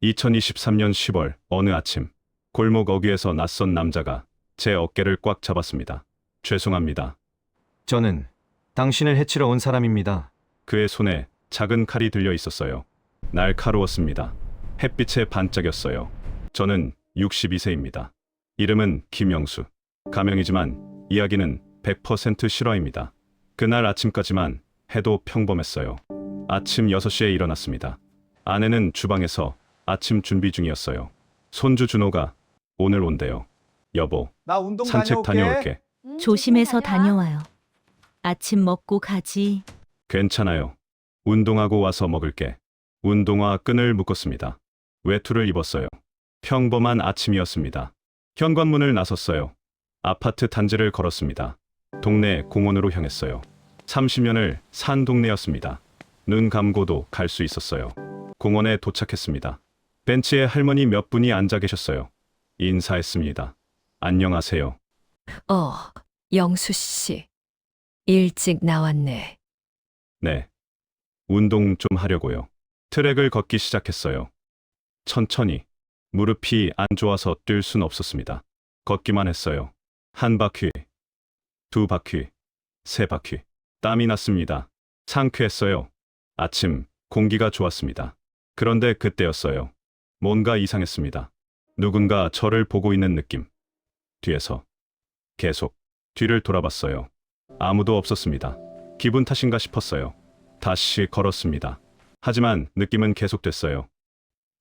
2023년 10월 어느 아침 골목 어귀에서 낯선 남자가 제 어깨를 꽉 잡았습니다. 죄송합니다. 저는 당신을 해치러 온 사람입니다. 그의 손에 작은 칼이 들려 있었어요. 날카로웠습니다. 햇빛에 반짝였어요. 저는 62세입니다. 이름은 김영수. 가명이지만 이야기는 100% 실화입니다. 그날 아침까지만 해도 평범했어요. 아침 6시에 일어났습니다. 아내는 주방에서 아침 준비 중이었어요. 손주 준호가 오늘 온대요. 여보, 나 운동 산책 다녀올게. 조심해서 다녀와요. 아침 먹고 가지. 괜찮아요. 운동하고 와서 먹을게. 운동화 끈을 묶었습니다. 외투를 입었어요. 평범한 아침이었습니다. 현관문을 나섰어요. 아파트 단지를 걸었습니다. 동네 공원으로 향했어요. 30년을 산 동네였습니다. 눈 감고도 갈 수 있었어요. 공원에 도착했습니다. 벤치에 할머니 몇 분이 앉아 계셨어요. 인사했습니다. 안녕하세요. 영수 씨. 일찍 나왔네. 네. 운동 좀 하려고요. 트랙을 걷기 시작했어요. 천천히. 무릎이 안 좋아서 뛸 순 없었습니다. 걷기만 했어요. 한 바퀴, 두 바퀴, 세 바퀴. 땀이 났습니다. 상쾌했어요. 아침 공기가 좋았습니다. 그런데 그때였어요. 뭔가 이상했습니다. 누군가 저를 보고 있는 느낌. 뒤에서. 계속. 뒤를 돌아봤어요. 아무도 없었습니다. 기분 탓인가 싶었어요. 다시 걸었습니다. 하지만 느낌은 계속됐어요.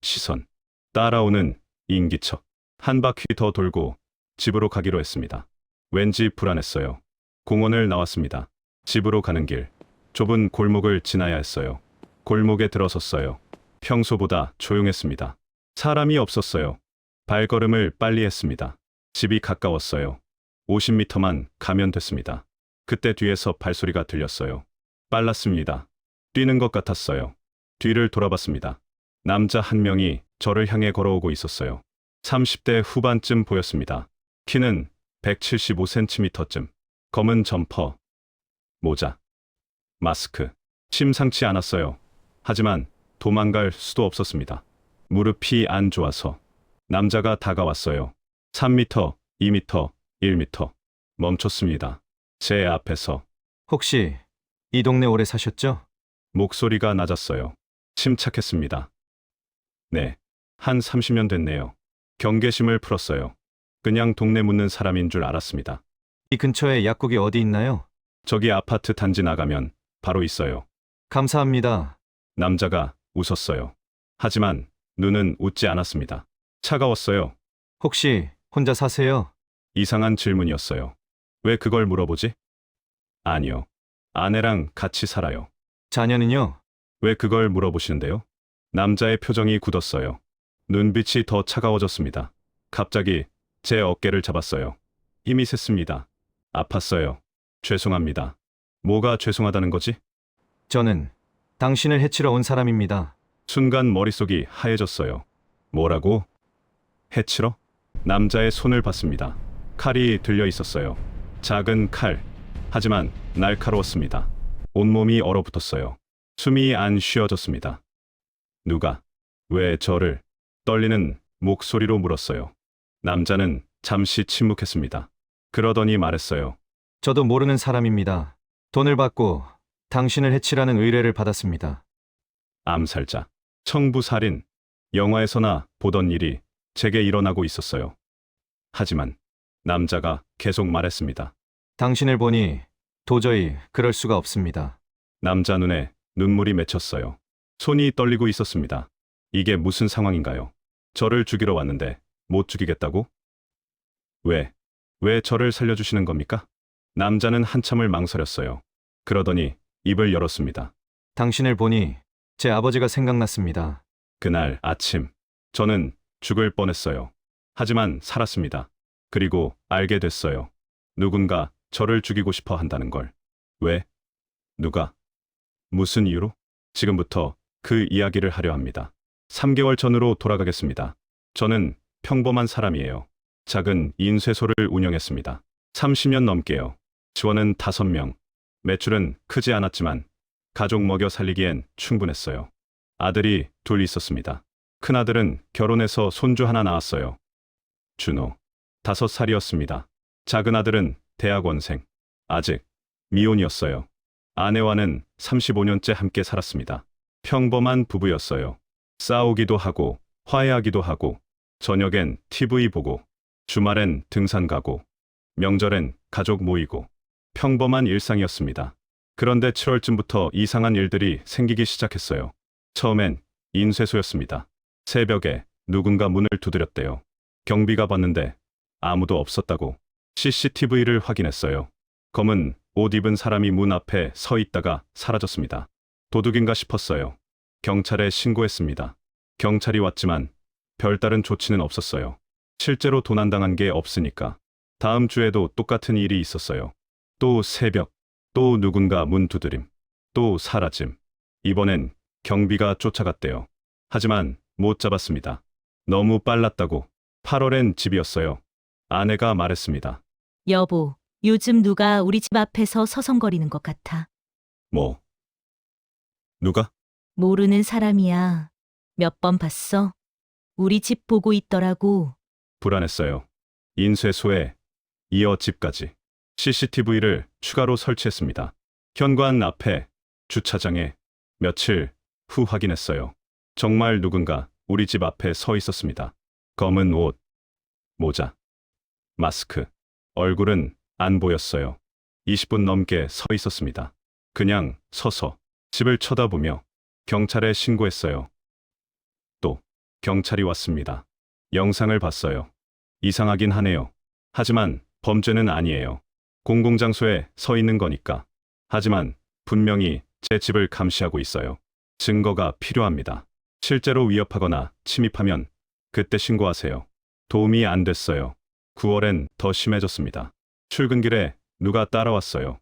시선. 따라오는 인기척. 한 바퀴 더 돌고 집으로 가기로 했습니다. 왠지 불안했어요. 공원을 나왔습니다. 집으로 가는 길. 좁은 골목을 지나야 했어요. 골목에 들어섰어요. 평소보다 조용했습니다. 사람이 없었어요. 발걸음을 빨리 했습니다. 집이 가까웠어요. 50m만 가면 됐습니다. 그때 뒤에서 발소리가 들렸어요. 빨랐습니다. 뛰는 것 같았어요. 뒤를 돌아봤습니다. 남자 한 명이 저를 향해 걸어오고 있었어요. 30대 후반쯤 보였습니다. 키는 175cm쯤. 검은 점퍼, 모자, 마스크. 심상치 않았어요. 하지만 도망갈 수도 없었습니다. 무릎이 안 좋아서. 남자가 다가왔어요. 3m, 2m, 1m. 멈췄습니다. 제 앞에서. 혹시 이 동네 오래 사셨죠? 목소리가 낮았어요. 침착했습니다. 네, 한 30년 됐네요. 경계심을 풀었어요. 그냥 동네 묻는 사람인 줄 알았습니다. 이 근처에 약국이 어디 있나요? 저기 아파트 단지 나가면 바로 있어요. 감사합니다. 남자가 웃었어요. 하지만 눈은 웃지 않았습니다. 차가웠어요. 혹시 혼자 사세요? 이상한 질문이었어요. 왜 그걸 물어보지? 아니요. 아내랑 같이 살아요. 자녀는요? 왜 그걸 물어보시는데요? 남자의 표정이 굳었어요. 눈빛이 더 차가워졌습니다. 갑자기 제 어깨를 잡았어요. 힘이 셌습니다. 아팠어요. 죄송합니다. 뭐가 죄송하다는 거지? 저는 당신을 해치러 온 사람입니다. 순간 머릿속이 하얘졌어요. 뭐라고? 해치러? 남자의 손을 봤습니다. 칼이 들려 있었어요. 작은 칼. 하지만 날카로웠습니다. 온몸이 얼어붙었어요. 숨이 안 쉬어졌습니다. 누가? 왜 저를? 떨리는 목소리로 물었어요. 남자는 잠시 침묵했습니다. 그러더니 말했어요. 저도 모르는 사람입니다. 돈을 받고 당신을 해치라는 의뢰를 받았습니다. 암살자, 청부살인. 영화에서나 보던 일이 제게 일어나고 있었어요. 하지만 남자가 계속 말했습니다. 당신을 보니 도저히 그럴 수가 없습니다. 남자 눈에 눈물이 맺혔어요. 손이 떨리고 있었습니다. 이게 무슨 상황인가요? 저를 죽이러 왔는데 못 죽이겠다고? 왜 저를 살려주시는 겁니까? 남자는 한참을 망설였어요. 그러더니 입을 열었습니다. 당신을 보니 제 아버지가 생각났습니다. 그날 아침, 저는 죽을 뻔했어요. 하지만 살았습니다. 그리고 알게 됐어요. 누군가 저를 죽이고 싶어 한다는 걸. 왜? 누가? 무슨 이유로? 지금부터 그 이야기를 하려 합니다. 3개월 전으로 돌아가겠습니다. 저는 평범한 사람이에요. 작은 인쇄소를 운영했습니다. 30년 넘게요. 직원은 5명. 매출은 크지 않았지만 가족 먹여 살리기엔 충분했어요. 아들이 둘 있었습니다. 큰아들은 결혼해서 손주 하나 낳았어요. 준호, 5살이었습니다. 작은 아들은 대학원생, 아직 미혼이었어요. 아내와는 35년째 함께 살았습니다. 평범한 부부였어요. 싸우기도 하고, 화해하기도 하고, 저녁엔 TV 보고, 주말엔 등산 가고, 명절엔 가족 모이고, 평범한 일상이었습니다. 그런데 7월쯤부터 이상한 일들이 생기기 시작했어요. 처음엔 인쇄소였습니다. 새벽에 누군가 문을 두드렸대요. 경비가 봤는데 아무도 없었다고. CCTV를 확인했어요. 검은 옷 입은 사람이 문 앞에 서 있다가 사라졌습니다. 도둑인가 싶었어요. 경찰에 신고했습니다. 경찰이 왔지만 별다른 조치는 없었어요. 실제로 도난당한 게 없으니까. 다음 주에도 똑같은 일이 있었어요. 또 새벽, 또 누군가 문 두드림, 또 사라짐. 이번엔 경비가 쫓아갔대요. 하지만 못 잡았습니다. 너무 빨랐다고. 8월엔 집이었어요. 아내가 말했습니다. 여보, 요즘 누가 우리 집 앞에서 서성거리는 것 같아. 뭐? 누가? 모르는 사람이야. 몇 번 봤어? 우리 집 보고 있더라고. 불안했어요. 인쇄소에 이어 집까지. CCTV를 추가로 설치했습니다. 현관 앞에, 주차장에. 며칠 후 확인했어요. 정말 누군가 우리 집 앞에 서 있었습니다. 검은 옷, 모자, 마스크. 얼굴은 안 보였어요. 20분 넘게 서 있었습니다. 그냥 서서 집을 쳐다보며 경찰에 신고했어요. 또 경찰이 왔습니다. 영상을 봤어요. 이상하긴 하네요. 하지만 범죄는 아니에요. 공공장소에 서 있는 거니까. 하지만 분명히 제 집을 감시하고 있어요. 증거가 필요합니다. 실제로 위협하거나 침입하면 그때 신고하세요. 도움이 안 됐어요. 9월엔 더 심해졌습니다. 출근길에 누가 따라왔어요.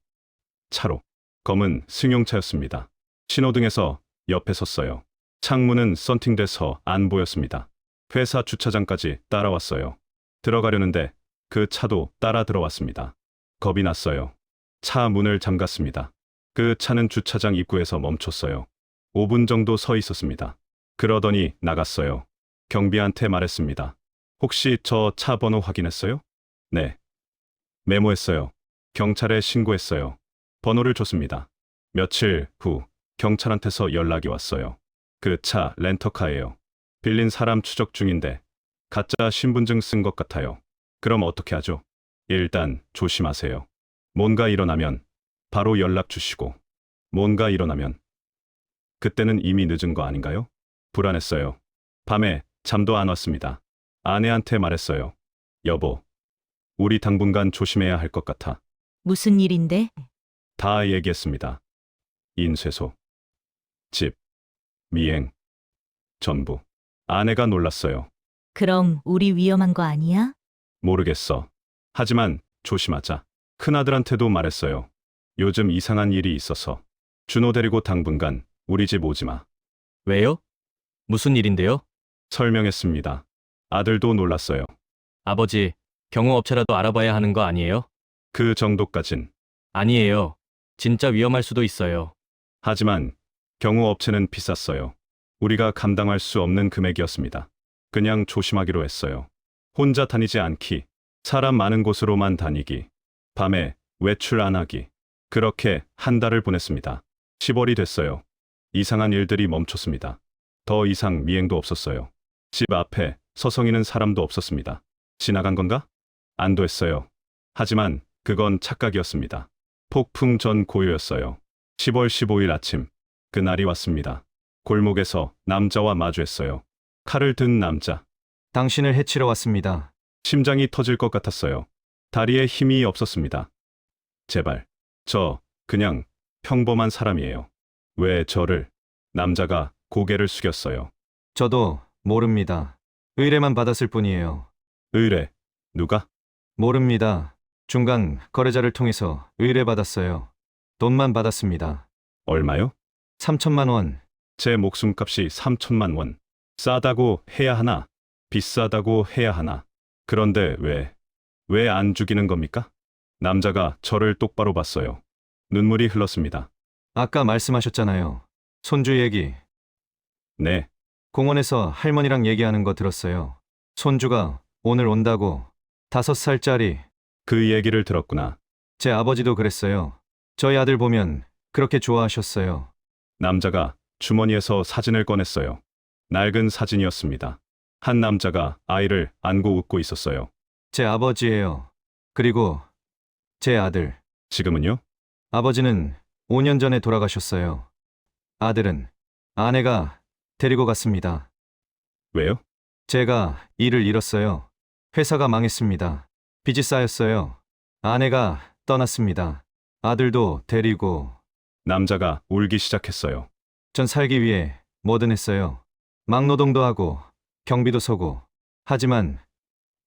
차로. 검은 승용차였습니다. 신호등에서 옆에 섰어요. 창문은 썬팅돼서 안 보였습니다. 회사 주차장까지 따라왔어요. 들어가려는데 그 차도 따라 들어왔습니다. 겁이 났어요. 차 문을 잠갔습니다. 그 차는 주차장 입구에서 멈췄어요. 5분 정도 서 있었습니다. 그러더니 나갔어요. 경비한테 말했습니다. 혹시 저 차 번호 확인했어요? 네. 메모했어요. 경찰에 신고했어요. 번호를 줬습니다. 며칠 후 경찰한테서 연락이 왔어요. 그 차 렌터카예요. 빌린 사람 추적 중인데 가짜 신분증 쓴 것 같아요. 그럼 어떻게 하죠? 일단 조심하세요. 뭔가 일어나면 바로 연락 주시고, 뭔가 일어나면 그때는 이미 늦은 거 아닌가요? 불안했어요. 밤에 잠도 안 왔습니다. 아내한테 말했어요. 여보, 우리 당분간 조심해야 할 것 같아. 무슨 일인데? 다 얘기했습니다. 인쇄소, 집, 미행, 전부. 아내가 놀랐어요. 그럼 우리 위험한 거 아니야? 모르겠어. 하지만 조심하자. 큰아들한테도 말했어요. 요즘 이상한 일이 있어서. 준호 데리고 당분간 우리 집 오지 마. 왜요? 무슨 일인데요? 설명했습니다. 아들도 놀랐어요. 아버지, 경호업체라도 알아봐야 하는 거 아니에요? 그 정도까진. 아니에요. 진짜 위험할 수도 있어요. 하지만 경호업체는 비쌌어요. 우리가 감당할 수 없는 금액이었습니다. 그냥 조심하기로 했어요. 혼자 다니지 않기, 사람 많은 곳으로만 다니기, 밤에 외출 안 하기. 그렇게 한 달을 보냈습니다. 10월이 됐어요. 이상한 일들이 멈췄습니다. 더 이상 미행도 없었어요. 집 앞에 서성이는 사람도 없었습니다. 지나간 건가? 안 됐어요. 하지만 그건 착각이었습니다. 폭풍 전 고요였어요. 10월 15일 아침, 그날이 왔습니다. 골목에서 남자와 마주했어요. 칼을 든 남자. 당신을 해치러 왔습니다. 심장이 터질 것 같았어요. 다리에 힘이 없었습니다. 제발, 저 그냥 평범한 사람이에요. 왜 저를? 남자가 고개를 숙였어요. 저도 모릅니다. 의뢰만 받았을 뿐이에요. 의뢰, 누가? 모릅니다. 중간 거래자를 통해서 의뢰받았어요. 돈만 받았습니다. 얼마요? 3천만 원. 제 목숨값이 3천만 원. 싸다고 해야 하나? 비싸다고 해야 하나? 그런데 왜 안 죽이는 겁니까? 남자가 저를 똑바로 봤어요. 눈물이 흘렀습니다. 아까 말씀하셨잖아요. 손주 얘기. 네, 공원에서 할머니랑 얘기하는 거 들었어요. 손주가 오늘 온다고. 5살짜리. 그 얘기를 들었구나. 제 아버지도 그랬어요. 저희 아들 보면 그렇게 좋아하셨어요. 남자가 주머니에서 사진을 꺼냈어요. 낡은 사진이었습니다. 한 남자가 아이를 안고 웃고 있었어요. 제 아버지예요. 그리고 제 아들. 지금은요? 아버지는 5년 전에 돌아가셨어요. 아들은 아내가 데리고 갔습니다. 왜요? 제가 일을 잃었어요. 회사가 망했습니다. 빚이 쌓였어요. 아내가 떠났습니다. 아들도 데리고. 남자가 울기 시작했어요. 전 살기 위해 뭐든 했어요. 막노동도 하고 경비도 서고. 하지만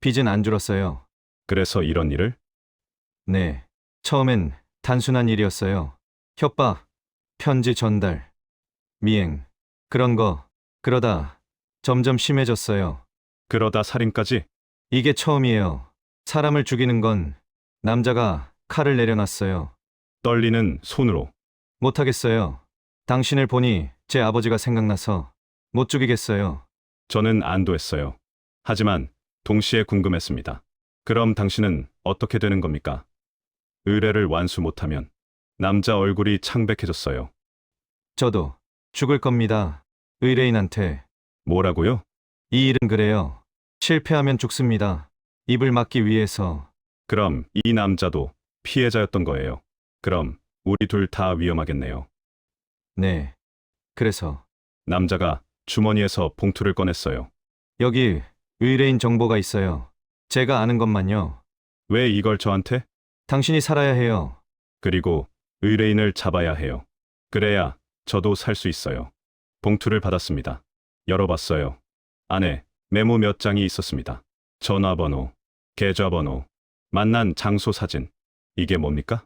빚은 안 줄었어요. 그래서 이런 일을? 네. 처음엔 단순한 일이었어요. 협박, 편지 전달, 미행, 그런 거. 그러다 점점 심해졌어요. 그러다 살인까지? 이게 처음이에요. 사람을 죽이는 건 남자가 칼을 내려놨어요. 떨리는 손으로. 못하겠어요. 당신을 보니 제 아버지가 생각나서 못 죽이겠어요. 저는 안도했어요. 하지만 동시에 궁금했습니다. 그럼 당신은 어떻게 되는 겁니까? 의뢰를 완수 못하면. 남자 얼굴이 창백해졌어요. 저도 죽을 겁니다. 의뢰인한테. 뭐라고요? 이 일은 그래요. 실패하면 죽습니다. 입을 막기 위해서. 그럼 이 남자도 피해자였던 거예요. 그럼 우리 둘 다 위험하겠네요. 네. 그래서 남자가 주머니에서 봉투를 꺼냈어요. 여기 의뢰인 정보가 있어요. 제가 아는 것만요. 왜 이걸 저한테? 당신이 살아야 해요. 그리고 의뢰인을 잡아야 해요. 그래야 저도 살 수 있어요. 봉투를 받았습니다. 열어봤어요. 안에 메모 몇 장이 있었습니다. 전화번호, 계좌번호, 만난 장소 사진. 이게 뭡니까?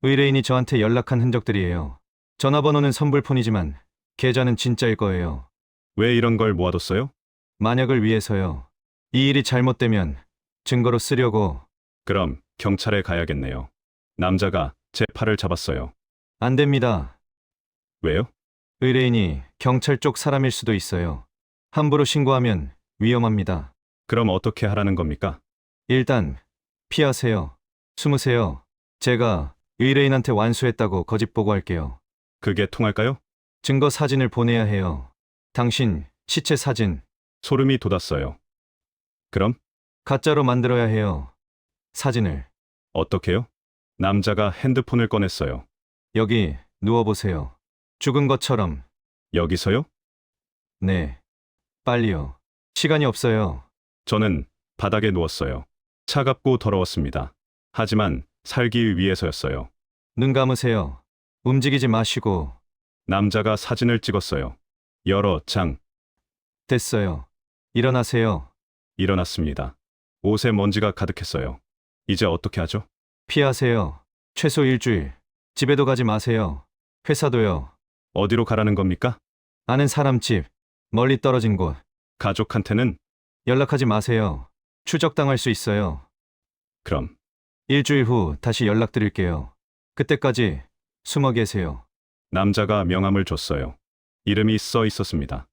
의뢰인이 저한테 연락한 흔적들이에요. 전화번호는 선불폰이지만 계좌는 진짜일 거예요. 왜 이런 걸 모아뒀어요? 만약을 위해서요. 이 일이 잘못되면 증거로 쓰려고. 그럼 경찰에 가야겠네요. 남자가 제 팔을 잡았어요. 안 됩니다. 왜요? 의뢰인이 경찰 쪽 사람일 수도 있어요. 함부로 신고하면 위험합니다. 그럼 어떻게 하라는 겁니까? 일단 피하세요. 숨으세요. 제가 의뢰인한테 완수했다고 거짓 보고할게요. 그게 통할까요? 증거 사진을 보내야 해요. 당신 시체 사진. 소름이 돋았어요. 그럼 가짜로 만들어야 해요. 사진을. 어떻게요? 남자가 핸드폰을 꺼냈어요. 여기 누워보세요. 죽은 것처럼. 여기서요? 네. 빨리요. 시간이 없어요. 저는 바닥에 누웠어요. 차갑고 더러웠습니다. 하지만 살기 위해서였어요. 눈 감으세요. 움직이지 마시고. 남자가 사진을 찍었어요. 여러 장. 됐어요. 일어나세요. 일어났습니다. 옷에 먼지가 가득했어요. 이제 어떻게 하죠? 피하세요. 최소 일주일. 집에도 가지 마세요. 회사도요. 어디로 가라는 겁니까? 아는 사람 집. 멀리 떨어진 곳. 가족한테는? 연락하지 마세요. 추적당할 수 있어요. 그럼 일주일 후 다시 연락드릴게요. 그때까지 숨어 계세요. 남자가 명함을 줬어요. 이름이 써 있었습니다.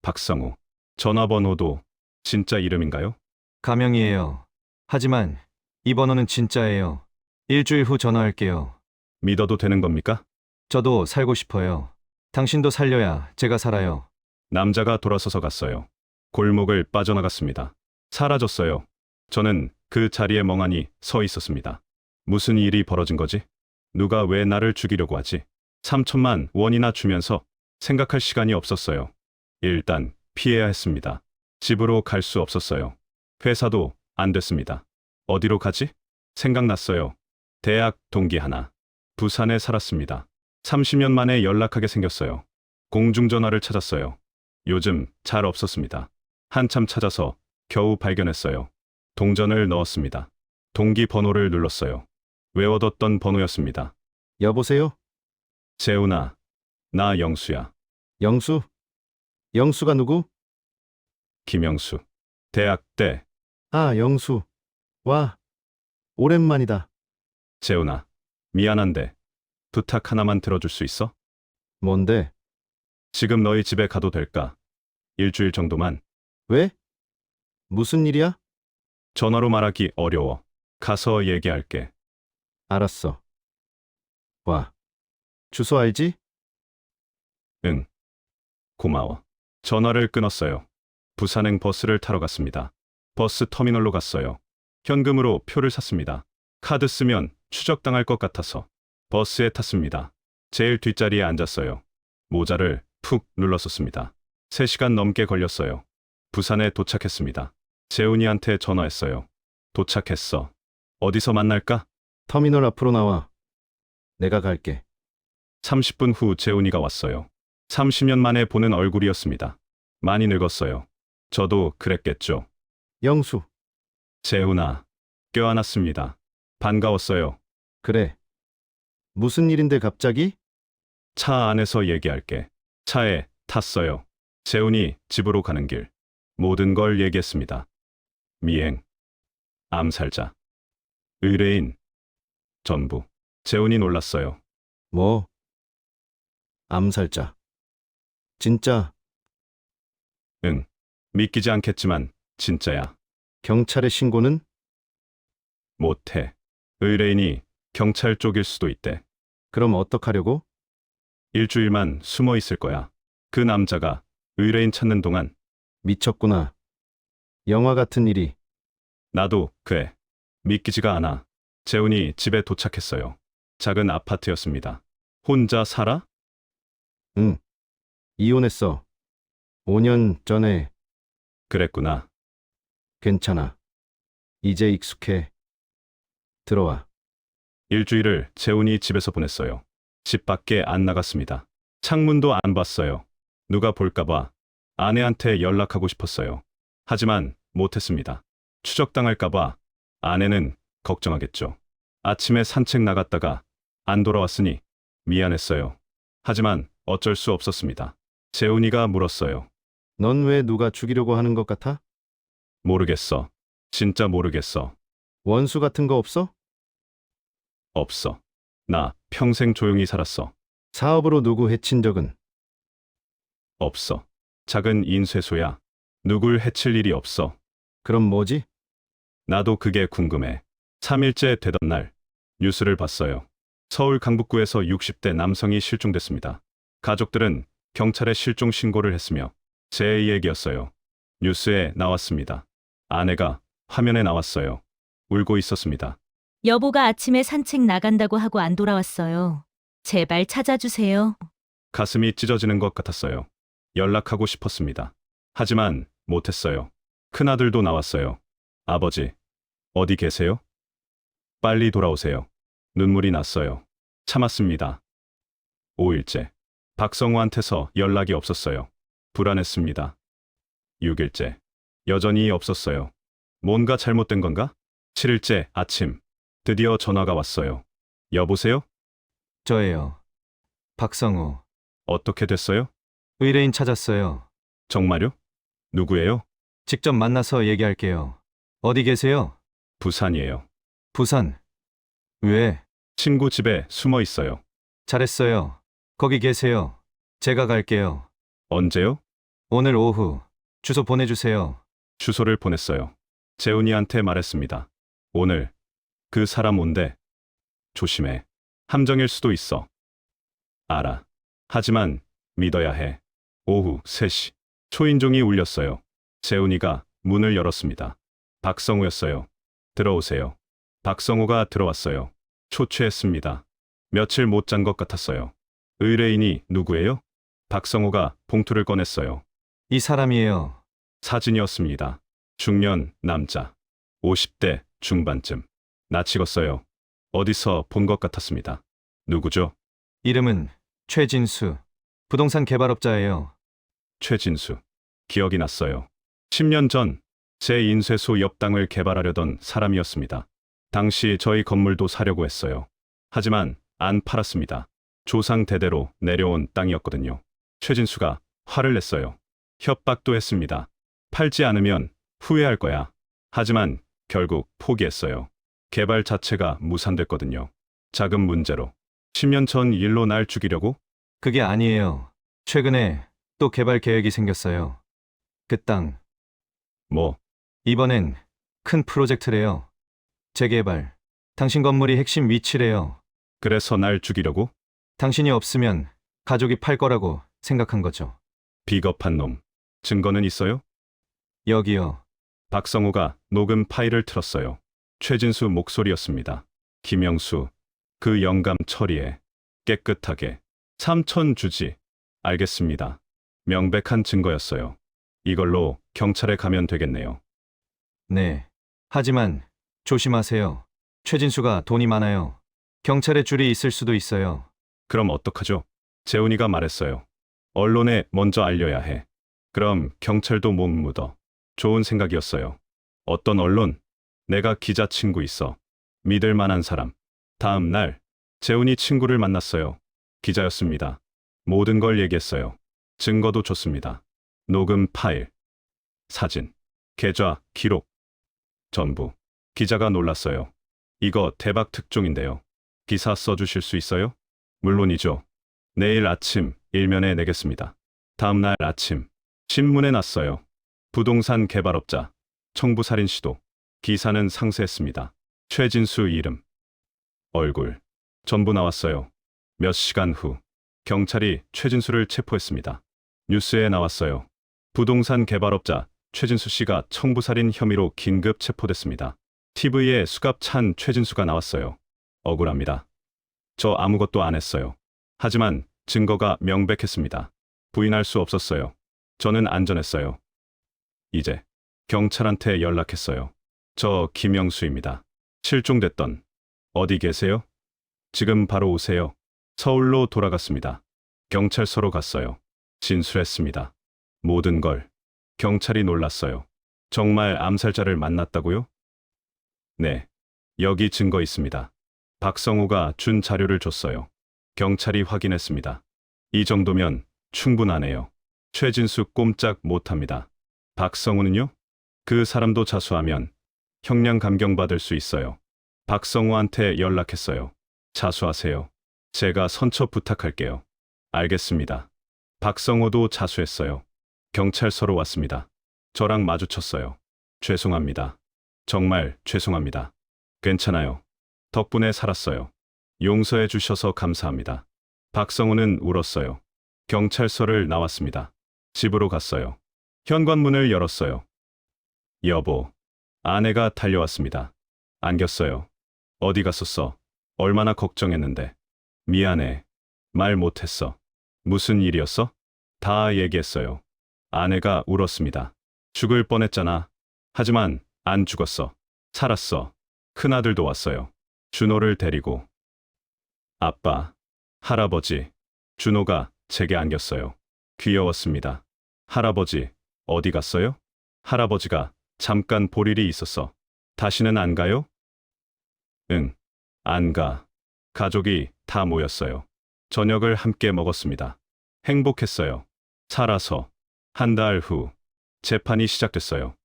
박성우. 전화번호도 진짜 이름인가요? 가명이에요. 하지만 이 번호는 진짜예요. 일주일 후 전화할게요. 믿어도 되는 겁니까? 저도 살고 싶어요. 당신도 살려야 제가 살아요. 남자가 돌아서서 갔어요. 골목을 빠져나갔습니다. 사라졌어요. 저는 그 자리에 멍하니 서 있었습니다. 무슨 일이 벌어진 거지? 누가 왜 나를 죽이려고 하지? 3천만 원이나 주면서 생각할 시간이 없었어요. 일단 피해야 했습니다. 집으로 갈 수 없었어요. 회사도 안 됐습니다. 어디로 가지? 생각났어요. 대학 동기 하나. 부산에 살았습니다. 30년 만에 연락하게 생겼어요. 공중전화를 찾았어요. 요즘 잘 없었습니다. 한참 찾아서 겨우 발견했어요. 동전을 넣었습니다. 동기 번호를 눌렀어요. 외워뒀던 번호였습니다. 여보세요? 재훈아, 나 영수야. 영수? 영수가 누구? 김영수. 대학 때. 아, 영수. 와, 오랜만이다. 재훈아, 미안한데 부탁 하나만 들어줄 수 있어? 뭔데? 지금 너희 집에 가도 될까? 일주일 정도만. 왜? 무슨 일이야? 전화로 말하기 어려워. 가서 얘기할게. 알았어. 와. 주소 알지? 응. 고마워. 전화를 끊었어요. 부산행 버스를 타러 갔습니다. 버스 터미널로 갔어요. 현금으로 표를 샀습니다. 카드 쓰면 추적당할 것 같아서 버스에 탔습니다. 제일 뒷자리에 앉았어요. 모자를 푹 눌렀었습니다. 3시간 넘게 걸렸어요. 부산에 도착했습니다. 재훈이한테 전화했어요. 도착했어. 어디서 만날까? 터미널 앞으로 나와. 내가 갈게. 30분 후 재훈이가 왔어요. 30년 만에 보는 얼굴이었습니다. 많이 늙었어요. 저도 그랬겠죠. 영수. 재훈아. 껴안았습니다. 반가웠어요. 그래. 무슨 일인데 갑자기? 차 안에서 얘기할게. 차에 탔어요. 재훈이 집으로 가는 길. 모든 걸 얘기했습니다. 미행. 암살자. 의뢰인. 전부. 재훈이 놀랐어요. 뭐? 암살자. 진짜 응. 믿기지 않겠지만 진짜야. 경찰에 신고는? 못해. 의뢰인이 경찰 쪽일 수도 있대. 그럼 어떡하려고? 일주일만 숨어 있을 거야. 그 남자가 의뢰인 찾는 동안. 미쳤구나. 영화 같은 일이. 나도 그래. 믿기지가 않아. 재훈이 집에 도착했어요. 작은 아파트였습니다. 혼자 살아? 응. 이혼했어. 5년 전에. 그랬구나. 괜찮아. 이제 익숙해. 들어와. 일주일을 재훈이 집에서 보냈어요. 집 밖에 안 나갔습니다. 창문도 안 봤어요. 누가 볼까봐 아내한테 연락하고 싶었어요. 하지만 못했습니다. 추적당할까봐 아내는 걱정하겠죠. 아침에 산책 나갔다가 안 돌아왔으니 미안했어요. 하지만 어쩔 수 없었습니다. 재훈이가 물었어요. 넌 왜 누가 죽이려고 하는 것 같아? 모르겠어. 진짜 모르겠어. 원수 같은 거 없어? 없어. 나 평생 조용히 살았어. 사업으로 누구 해친 적은? 없어. 작은 인쇄소야. 누굴 해칠 일이 없어. 그럼 뭐지? 나도 그게 궁금해. 3일째 되던 날 뉴스를 봤어요. 서울 강북구에서 60대 남성이 실종됐습니다. 가족들은 경찰에 실종 신고를 했으며 제 얘기였어요. 뉴스에 나왔습니다. 아내가 화면에 나왔어요. 울고 있었습니다. 여보가 아침에 산책 나간다고 하고 안 돌아왔어요. 제발 찾아주세요. 가슴이 찢어지는 것 같았어요. 연락하고 싶었습니다. 하지만 못했어요. 큰아들도 나왔어요. 아버지, 어디 계세요? 빨리 돌아오세요. 눈물이 났어요. 참았습니다. 5일째. 박성우한테서 연락이 없었어요. 불안했습니다. 6일째. 여전히 없었어요. 뭔가 잘못된 건가? 7일째 아침. 드디어 전화가 왔어요. 여보세요? 저예요. 박성우. 어떻게 됐어요? 의뢰인 찾았어요. 정말요? 누구예요? 직접 만나서 얘기할게요. 어디 계세요? 부산이에요. 부산. 왜? 친구 집에 숨어 있어요. 잘했어요. 거기 계세요. 제가 갈게요. 언제요? 오늘 오후. 주소 보내주세요. 주소를 보냈어요. 재훈이한테 말했습니다. 오늘 그 사람 온대. 조심해. 함정일 수도 있어. 알아. 하지만 믿어야 해. 오후 3시. 초인종이 울렸어요. 재훈이가 문을 열었습니다. 박성우였어요. 들어오세요. 박성우가 들어왔어요. 초췌했습니다. 며칠 못 잔 것 같았어요. 의뢰인이 누구예요? 박성우가 봉투를 꺼냈어요. 이 사람이에요. 사진이었습니다. 중년 남자. 50대 중반쯤. 나 찍었어요. 어디서 본 것 같았습니다. 누구죠? 이름은 최진수. 부동산 개발업자예요. 최진수. 기억이 났어요. 10년 전 제 인쇄소 옆 땅을 개발하려던 사람이었습니다. 당시 저희 건물도 사려고 했어요. 하지만 안 팔았습니다. 조상 대대로 내려온 땅이었거든요. 최진수가 화를 냈어요. 협박도 했습니다. 팔지 않으면 후회할 거야. 하지만 결국 포기했어요. 개발 자체가 무산됐거든요. 작은 문제로. 10년 전 일로 날 죽이려고? 그게 아니에요. 최근에 또 개발 계획이 생겼어요. 그 땅, 뭐, 이번엔 큰 프로젝트래요. 재개발. 당신 건물이 핵심 위치래요. 그래서 날 죽이려고? 당신이 없으면 가족이 팔 거라고 생각한 거죠. 비겁한 놈. 증거는 있어요? 여기요. 박성호가 녹음 파일을 틀었어요. 최진수 목소리였습니다. 김영수, 그 영감 처리해. 깨끗하게. 3천 주지. 알겠습니다. 명백한 증거였어요. 이걸로 경찰에 가면 되겠네요. 네. 하지만 조심하세요. 최진수가 돈이 많아요. 경찰에 줄이 있을 수도 있어요. 그럼 어떡하죠? 재훈이가 말했어요. 언론에 먼저 알려야 해. 그럼 경찰도 못 묻어. 좋은 생각이었어요. 어떤 언론? 내가 기자 친구 있어. 믿을 만한 사람. 다음 날 재훈이 친구를 만났어요. 기자였습니다. 모든 걸 얘기했어요. 증거도 줬습니다. 녹음 파일, 사진, 계좌, 기록. 전부. 기자가 놀랐어요. 이거 대박 특종인데요. 기사 써주실 수 있어요? 물론이죠. 내일 아침 일면에 내겠습니다. 다음 날 아침 신문에 났어요. 부동산 개발업자 청부살인 시도. 기사는 상세했습니다. 최진수 이름, 얼굴 전부 나왔어요. 몇 시간 후 경찰이 최진수를 체포했습니다. 뉴스에 나왔어요. 부동산 개발업자 최진수 씨가 청부살인 혐의로 긴급 체포됐습니다. TV에 수갑 찬 최진수가 나왔어요. 억울합니다. 저 아무것도 안 했어요. 하지만 증거가 명백했습니다. 부인할 수 없었어요. 저는 안전했어요. 이제 경찰한테 연락했어요. 저 김영수입니다. 실종됐던. 어디 계세요? 지금 바로 오세요. 서울로 돌아갔습니다. 경찰서로 갔어요. 진술했습니다. 모든 걸. 경찰이 놀랐어요. 정말 암살자를 만났다고요? 네. 여기 증거 있습니다. 박성호가 준 자료를 줬어요. 경찰이 확인했습니다. 이 정도면 충분하네요. 최진수 꼼짝 못합니다. 박성호는요? 그 사람도 자수하면 형량 감경받을 수 있어요. 박성호한테 연락했어요. 자수하세요. 제가 선처 부탁할게요. 알겠습니다. 박성호도 자수했어요. 경찰서로 왔습니다. 저랑 마주쳤어요. 죄송합니다. 정말 죄송합니다. 괜찮아요. 덕분에 살았어요. 용서해 주셔서 감사합니다. 박성호는 울었어요. 경찰서를 나왔습니다. 집으로 갔어요. 현관문을 열었어요. 여보. 아내가 달려왔습니다. 안겼어요. 어디 갔었어? 얼마나 걱정했는데. 미안해. 말 못했어. 무슨 일이었어? 다 얘기했어요. 아내가 울었습니다. 죽을 뻔했잖아. 하지만 안 죽었어. 살았어. 큰아들도 왔어요. 준호를 데리고. 아빠, 할아버지. 준호가 제게 안겼어요. 귀여웠습니다. 할아버지, 어디 갔어요? 할아버지가 잠깐 볼 일이 있었어. 다시는 안 가요? 응, 안 가. 가족이 다 모였어요. 저녁을 함께 먹었습니다. 행복했어요. 살아서. 한 달 후, 재판이 시작됐어요.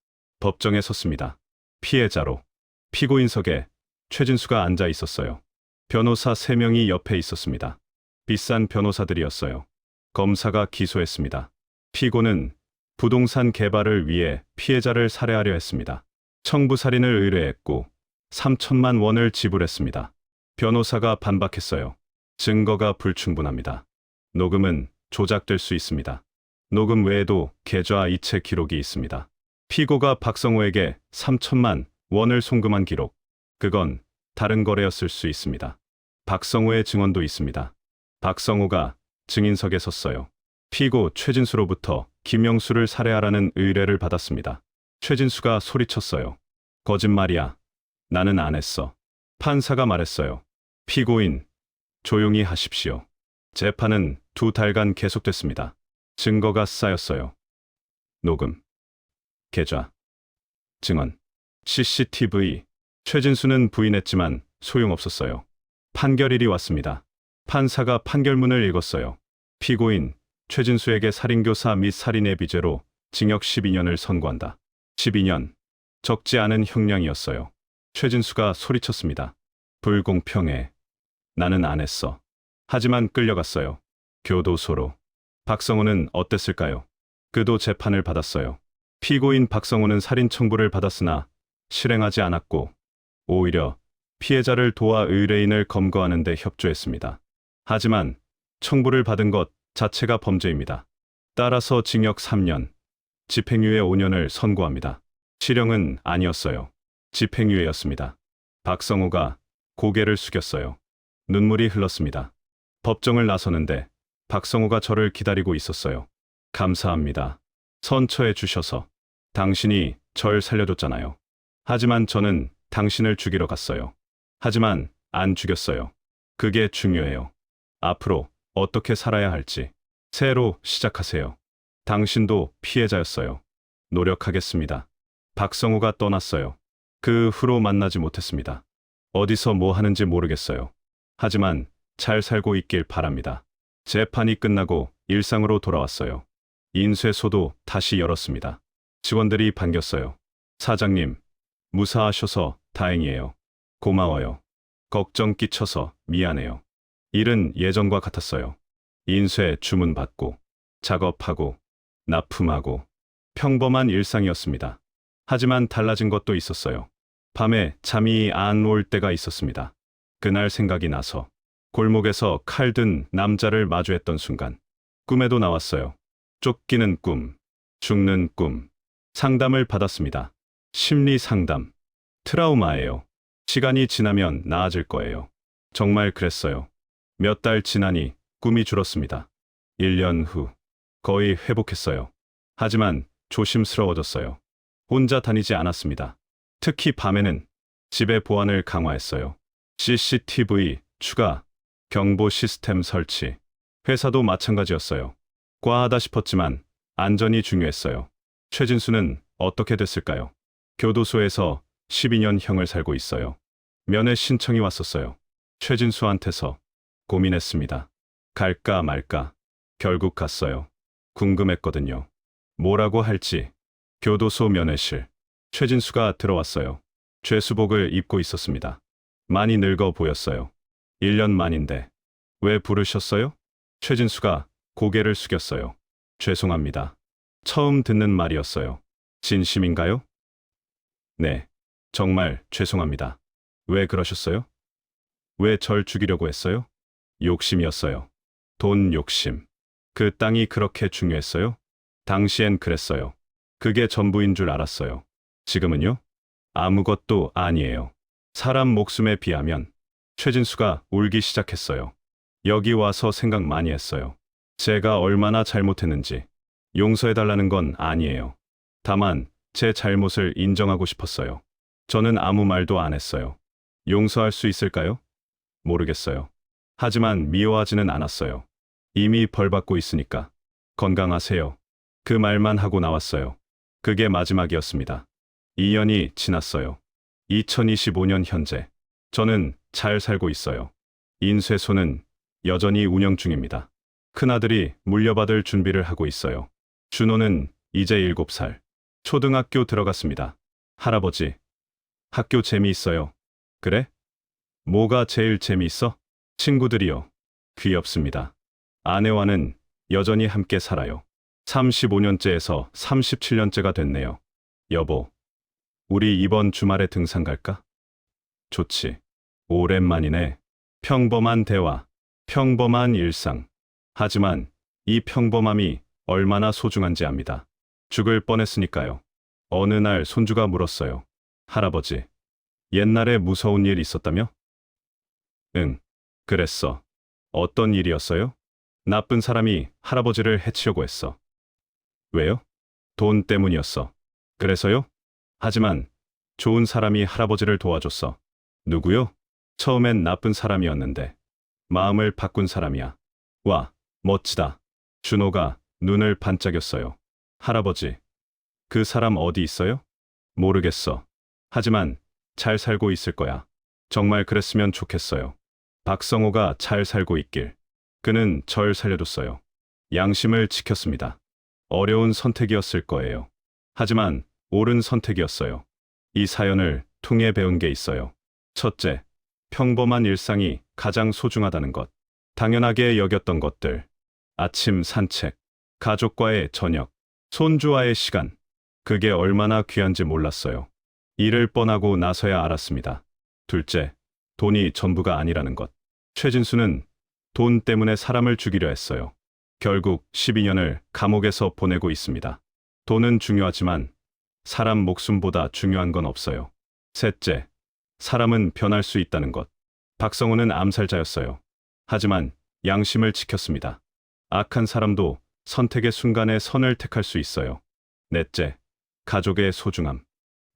법정에 섰습니다. 피해자로. 피고인석에 최진수가 앉아 있었어요. 변호사 3명이 옆에 있었습니다. 비싼 변호사들이었어요. 검사가 기소했습니다. 피고는 부동산 개발을 위해 피해자를 살해하려 했습니다. 청부살인을 의뢰했고 3천만 원을 지불했습니다. 변호사가 반박했어요. 증거가 불충분합니다. 녹음은 조작될 수 있습니다. 녹음 외에도 계좌 이체 기록이 있습니다. 피고가 박성호에게 3천만 원을 송금한 기록. 그건 다른 거래였을 수 있습니다. 박성호의 증언도 있습니다. 박성호가 증인석에 섰어요. 피고 최진수로부터 김영수를 살해하라는 의뢰를 받았습니다. 최진수가 소리쳤어요. 거짓말이야. 나는 안 했어. 판사가 말했어요. 피고인, 조용히 하십시오. 재판은 2달간 계속됐습니다. 증거가 쌓였어요. 녹음, 계좌, 증언, CCTV. 최진수는 부인했지만 소용없었어요. 판결일이 왔습니다. 판사가 판결문을 읽었어요. 피고인 최진수에게 살인교사 및 살인의 비죄로 징역 12년을 선고한다. 12년. 적지 않은 형량이었어요. 최진수가 소리쳤습니다. 불공평해. 나는 안 했어. 하지만 끌려갔어요. 교도소로. 박성호는 어땠을까요? 그도 재판을 받았어요. 피고인 박성호는 살인 청구를 받았으나 실행하지 않았고 오히려 피해자를 도와 의뢰인을 검거하는 데 협조했습니다. 하지만 청구를 받은 것 자체가 범죄입니다. 따라서 징역 3년, 집행유예 5년을 선고합니다. 실형은 아니었어요. 집행유예였습니다. 박성호가 고개를 숙였어요. 눈물이 흘렀습니다. 법정을 나서는데 박성호가 저를 기다리고 있었어요. 감사합니다. 선처해 주셔서. 당신이 절 살려줬잖아요. 하지만 저는 당신을 죽이러 갔어요. 하지만 안 죽였어요. 그게 중요해요. 앞으로 어떻게 살아야 할지 새로 시작하세요. 당신도 피해자였어요. 노력하겠습니다. 박성호가 떠났어요. 그 후로 만나지 못했습니다. 어디서 뭐 하는지 모르겠어요. 하지만 잘 살고 있길 바랍니다. 재판이 끝나고 일상으로 돌아왔어요. 인쇄소도 다시 열었습니다. 직원들이 반겼어요. 사장님, 무사하셔서 다행이에요. 고마워요. 걱정 끼쳐서 미안해요. 일은 예전과 같았어요. 인쇄 주문 받고, 작업하고, 납품하고, 평범한 일상이었습니다. 하지만 달라진 것도 있었어요. 밤에 잠이 안 올 때가 있었습니다. 그날 생각이 나서 골목에서 칼 든 남자를 마주했던 순간 꿈에도 나왔어요. 쫓기는 꿈, 죽는 꿈. 상담을 받았습니다. 심리 상담. 트라우마예요. 시간이 지나면 나아질 거예요. 정말 그랬어요. 몇 달 지나니 꿈이 줄었습니다. 1년 후 거의 회복했어요. 하지만 조심스러워졌어요. 혼자 다니지 않았습니다. 특히 밤에는 집의 보안을 강화했어요. CCTV 추가, 경보 시스템 설치. 회사도 마찬가지였어요. 과하다 싶었지만 안전이 중요했어요. 최진수는 어떻게 됐을까요? 교도소에서 12년형을 살고 있어요. 면회 신청이 왔었어요. 최진수한테서 고민했습니다. 갈까 말까. 결국 갔어요. 궁금했거든요. 뭐라고 할지. 교도소 면회실. 최진수가 들어왔어요. 죄수복을 입고 있었습니다. 많이 늙어 보였어요. 1년 만인데. 왜 부르셨어요? 최진수가 고개를 숙였어요. 죄송합니다. 처음 듣는 말이었어요. 진심인가요? 네. 정말 죄송합니다. 왜 그러셨어요? 왜 절 죽이려고 했어요? 욕심이었어요. 돈 욕심. 그 땅이 그렇게 중요했어요? 당시엔 그랬어요. 그게 전부인 줄 알았어요. 지금은요? 아무것도 아니에요. 사람 목숨에 비하면. 최진수가 울기 시작했어요. 여기 와서 생각 많이 했어요. 제가 얼마나 잘못했는지. 용서해달라는 건 아니에요. 다만 제 잘못을 인정하고 싶었어요. 저는 아무 말도 안 했어요. 용서할 수 있을까요? 모르겠어요. 하지만 미워하지는 않았어요. 이미 벌 받고 있으니까. 건강하세요. 그 말만 하고 나왔어요. 그게 마지막이었습니다. 2년이 지났어요. 2025년 현재. 저는 잘 살고 있어요. 인쇄소는 여전히 운영 중입니다. 큰아들이 물려받을 준비를 하고 있어요. 준호는 이제 7살. 초등학교 들어갔습니다. 할아버지, 학교 재미있어요. 그래? 뭐가 제일 재미있어? 친구들이요. 귀엽습니다. 아내와는 여전히 함께 살아요. 35년째에서 37년째가 됐네요. 여보, 우리 이번 주말에 등산 갈까? 좋지. 오랜만이네. 평범한 대화, 평범한 일상. 하지만 이 평범함이 얼마나 소중한지 압니다. 죽을 뻔했으니까요. 어느 날 손주가 물었어요. 할아버지, 옛날에 무서운 일 있었다며? 응, 그랬어. 어떤 일이었어요? 나쁜 사람이 할아버지를 해치려고 했어. 왜요? 돈 때문이었어. 그래서요? 하지만 좋은 사람이 할아버지를 도와줬어. 누구요? 처음엔 나쁜 사람이었는데 마음을 바꾼 사람이야. 와, 멋지다. 준호가 눈을 반짝였어요. 할아버지, 그 사람 어디 있어요? 모르겠어. 하지만 잘 살고 있을 거야. 정말 그랬으면 좋겠어요. 박성호가 잘 살고 있길. 그는 절 살려줬어요. 양심을 지켰습니다. 어려운 선택이었을 거예요. 하지만 옳은 선택이었어요. 이 사연을 통해 배운 게 있어요. 첫째, 평범한 일상이 가장 소중하다는 것. 당연하게 여겼던 것들. 아침 산책, 가족과의 저녁, 손주와의 시간. 그게 얼마나 귀한지 몰랐어요. 일을 뻔하고 나서야 알았습니다. 둘째, 돈이 전부가 아니라는 것. 최진수는 돈 때문에 사람을 죽이려 했어요. 결국 12년을 감옥에서 보내고 있습니다. 돈은 중요하지만 사람 목숨보다 중요한 건 없어요. 셋째, 사람은 변할 수 있다는 것. 박성호는 암살자였어요. 하지만 양심을 지켰습니다. 악한 사람도 선택의 순간에 선을 택할 수 있어요. 넷째, 가족의 소중함.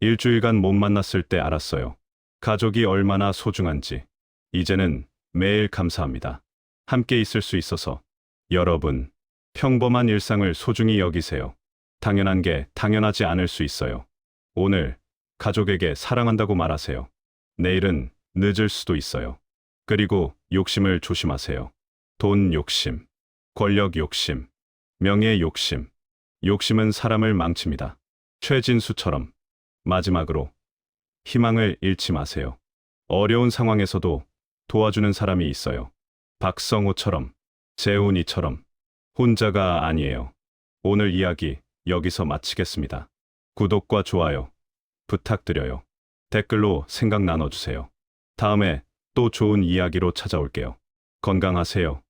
일주일간 못 만났을 때 알았어요. 가족이 얼마나 소중한지. 이제는 매일 감사합니다. 함께 있을 수 있어서. 여러분, 평범한 일상을 소중히 여기세요. 당연한 게 당연하지 않을 수 있어요. 오늘 가족에게 사랑한다고 말하세요. 내일은 늦을 수도 있어요. 그리고 욕심을 조심하세요. 돈 욕심, 권력 욕심, 명예 욕심. 욕심은 사람을 망칩니다. 최진수처럼. 마지막으로 희망을 잃지 마세요. 어려운 상황에서도 도와주는 사람이 있어요. 박성호처럼, 재훈이처럼. 혼자가 아니에요. 오늘 이야기 여기서 마치겠습니다. 구독과 좋아요 부탁드려요. 댓글로 생각 나눠주세요. 다음에 또 좋은 이야기로 찾아올게요. 건강하세요.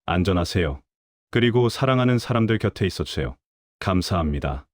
안전하세요. 그리고 사랑하는 사람들 곁에 있어주세요. 감사합니다.